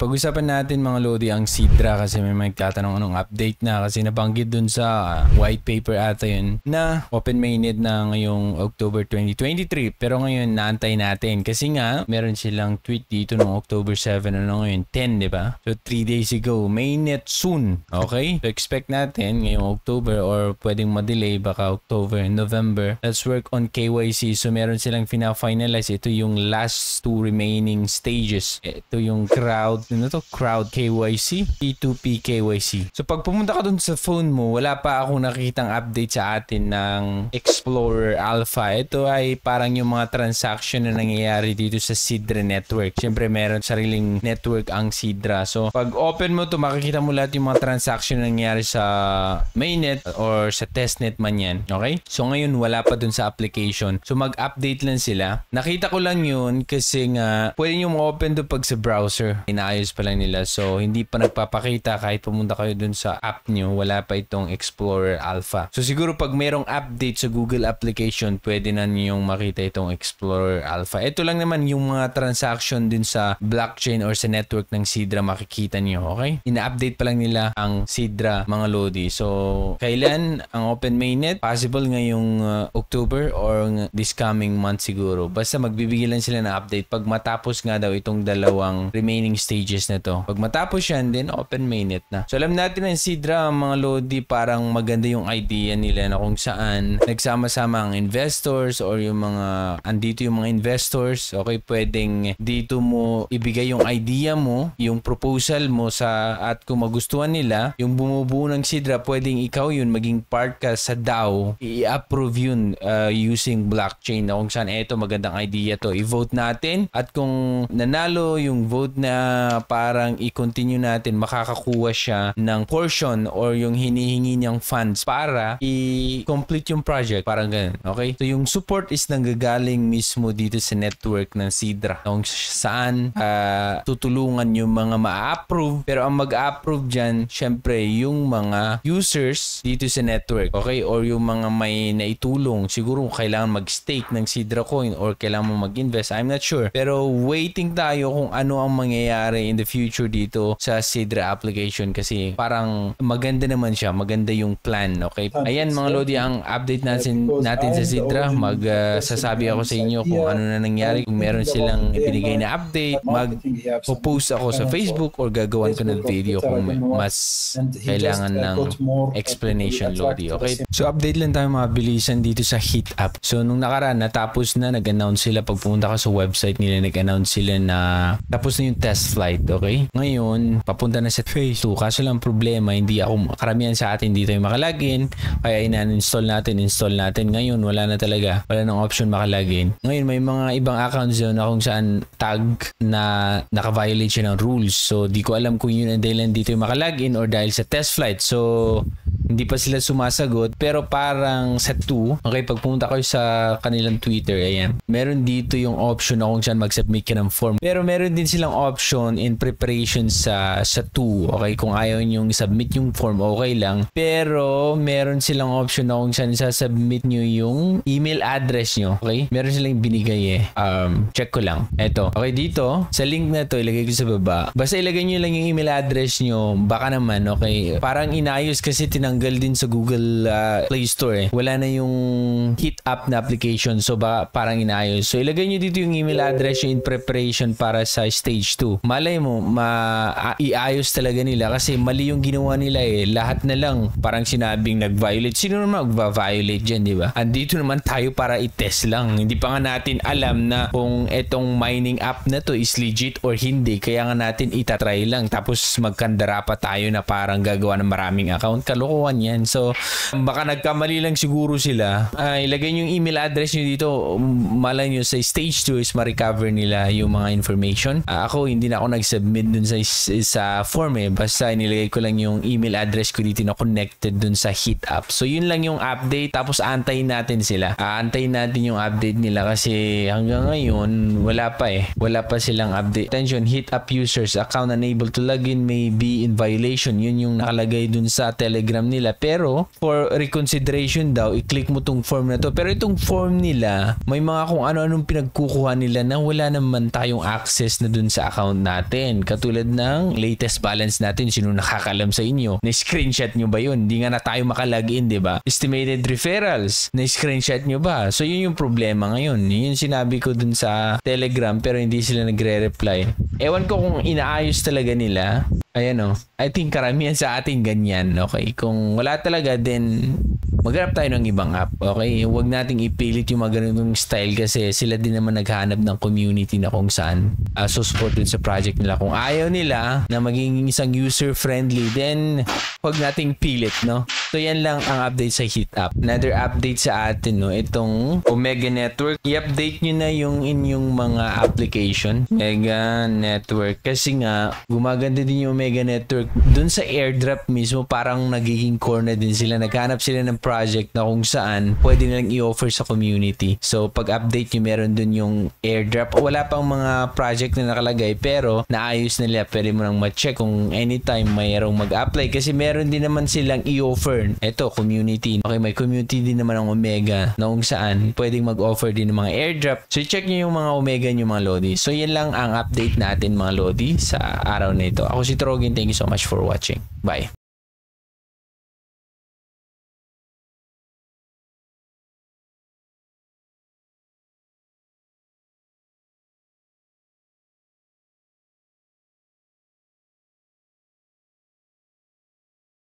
Pag-usapan natin mga Lodi ang Sidra kasi may magtatanong anong update na kasi nabanggit dun sa white paper ata yun na open mainnet na ngayong October 2023 pero ngayon naantay natin kasi nga meron silang tweet dito noong October 7 ano ngayon 10 diba? So 3 days ago mainnet soon. Okay? So expect natin ngayong October or pwedeng ma-delay baka October and November. Let's work on KYC. So meron silang finalize. Ito yung last two remaining stages. Ito yung crowd KYC, P2P KYC. So pag pumunta ka dun sa phone mo, wala pa akong nakikitang update sa atin ng Explorer Alpha. Ito ay parang yung mga transaction na nangyayari dito sa Sidra network. Siyempre meron sariling network ang Sidra. So pag open mo to, makikita mo lahat yung mga transaction na nangyayari sa mainnet or sa testnet man yan. Okay? So ngayon wala pa dun sa application. So mag-update lang sila. Nakita ko lang yun kasi nga pwede nyo ma-open to pag sa browser. Inaayos pa lang nila. So, hindi pa nagpapakita kahit pumunta kayo dun sa app nyo, wala pa itong Explorer Alpha. So, siguro pag mayroong update sa Google application, pwede na nyong makita itong Explorer Alpha. Ito lang naman yung mga transaction din sa blockchain or sa network ng Sidra makikita nyo, okay? Ina-update pa lang nila ang Sidra, mga Lodi. So, kailan ang open mainnet? Possible ngayong October or this coming month siguro. Basta magbibigay lang sila ng update pag matapos nga daw itong dalawang remaining stages na to. Pag matapos yan, then open mainnet na. So alam natin ang Sidra, mga Lodi, parang maganda yung idea nila na kung saan nagsama-sama ang investors or yung mga andito yung mga investors. Okay, pwedeng dito mo ibigay yung idea mo, yung proposal mo at kung magustuhan nila, yung bumubuo ng Sidra, pwedeng ikaw yun, maging part ka sa DAO, i-approve yun using blockchain na kung saan eto magandang idea to, i-vote natin at kung nanalo yung vote na parang i-continue natin, makakakuha siya ng portion or yung hinihingi niyang funds para i-complete yung project. Parang ganun. Okay? So yung support is nanggagaling mismo dito sa network ng Sidra. Kung saan tutulungan yung mga ma-approve. Pero ang mag-approve dyan, syempre yung mga users dito sa network. Okay? Or yung mga may naitulong. Siguro kailangan mag-stake ng Sidra coin or kailangan mo mag-invest. I'm not sure. Pero waiting tayo kung ano ang mangyayari in the future dito sa Sidra application kasi parang maganda naman siya. Maganda yung plan. Okay? Ayan mga Lodi, ang update natin sa Sidra. Magsasabi ako sa inyo kung ano na nangyari. Kung meron silang ibinigay na update, mag-post ako sa Facebook or gagawan ko ng video kung mas kailangan ng explanation, Lodi. Okay? So update lang tayo mga bilisan dito sa Heat app. So nung nakaraan, natapos na, nag-announce sila. Pag pumunta ka sa website nila, nag-announce sila na tapos na yung test flight, okay? Ngayon, papunta na sa phase 2. Kaso lang problema, hindi ako, karamihan sa atin dito yung makalagin. Kaya install natin. Ngayon, wala na talaga. Wala nang option makalagin. Ngayon, may mga ibang accounts yun na kung saan tag na naka-violate siya ng rules. So, di ko alam kung yun ang dahilan dito yung makalagin or dahil sa test flight. So, hindi pa sila sumasagot pero parang sa 2, okay, pag pumunta kayo sa kanilang Twitter, ayan, meron dito yung option na kung saan mag-submit ka ng form. Pero meron din silang option in preparation sa 2, okay, kung ayaw nyong submit yung form, okay lang. Pero meron silang option na kung saan submit nyo yung email address nyo, okay? Meron silang binigay check ko lang. Eto, okay, dito, sa link na to, ilagay ko sa baba. Basta ilagay nyo lang yung email address nyo, baka naman, okay, parang inayos kasi tinanggal din sa Google Play Store eh. Wala na yung Heat app na application so parang inaayos. So ilagay nyo dito yung email address in preparation para sa stage 2. Malay mo, iayos talaga nila kasi mali yung ginawa nila eh. Lahat na lang parang sinabing nag-violate. Sino naman mag-violate dyan, di ba? Andito naman tayo para i-test lang. Hindi pa nga natin alam na kung etong mining app na to is legit or hindi. Kaya nga natin itatry lang. Tapos magkandara pa tayo na parang gagawa ng maraming account. Kalokohan yan. So, baka nagkamali lang siguro sila. Ilagay nyo yung email address nyo dito. Malay nyo sa stage 2 is ma-recover nila yung mga information. Ako, hindi na ako nag-submit dun sa form eh. Basta nilagay ko lang yung email address ko dito na connected dun sa Heat app. So, yun lang yung update. Tapos, antayin natin sila. Antayin natin yung update nila kasi hanggang ngayon, wala pa eh. Wala pa silang update. Attention, Heat app users account unable to login may be in violation. Yun yung nakalagay dun sa Telegram nila. nila. Pero for reconsideration daw, i-click mo tong form na to. Pero itong form nila, may mga kung ano-anong pinagkukuha nila na wala naman tayong access na dun sa account natin. Katulad ng latest balance natin, sino nakakalam sa inyo? Na-screenshot nyo ba yun? Hindi nga na tayo makalagin, di ba? Estimated referrals, na-screenshot nyo ba? So yun yung problema ngayon. Yun yung sinabi ko dun sa Telegram pero hindi sila nagre-reply. Ewan ko kung inaayos talaga nila. Ayan o. I think karamihan sa ating ganyan. Okay? Kung wala talaga, then maghanap tayo ng ibang app. Okay? Huwag nating ipilit yung mga ganitong style kasi sila din naman naghahanap ng community na kung saan support dun sa project nila. Kung ayaw nila na maging isang user-friendly, then huwag nating pilit, no? So yan lang ang update sa Heat App. Another update sa atin, no? Itong Omega Network. I-update nyo na yung inyong mga application. Omega Network. Kasi nga, gumaganda din yung Omega Network. Dun sa airdrop mismo, parang nagiging core na din sila. Naghanap sila ng project na kung saan pwede nilang i-offer sa community. So, pag-update nyo, meron dun yung airdrop. Wala pang mga project na nakalagay, pero naayos nila. Pwede mo nang ma-check kung anytime mayroong mag-apply. Kasi meron din naman silang i-offer. Ito, community. Okay, may community din naman ng Omega na kung saan pwedeng mag-offer din ng mga airdrop. So, check nyo yung mga Omega nyo, mga Lodi. So, yan lang ang update natin, mga Lodi, sa araw na ito. Ako si Trogan. Thank you so much for watching. Bye.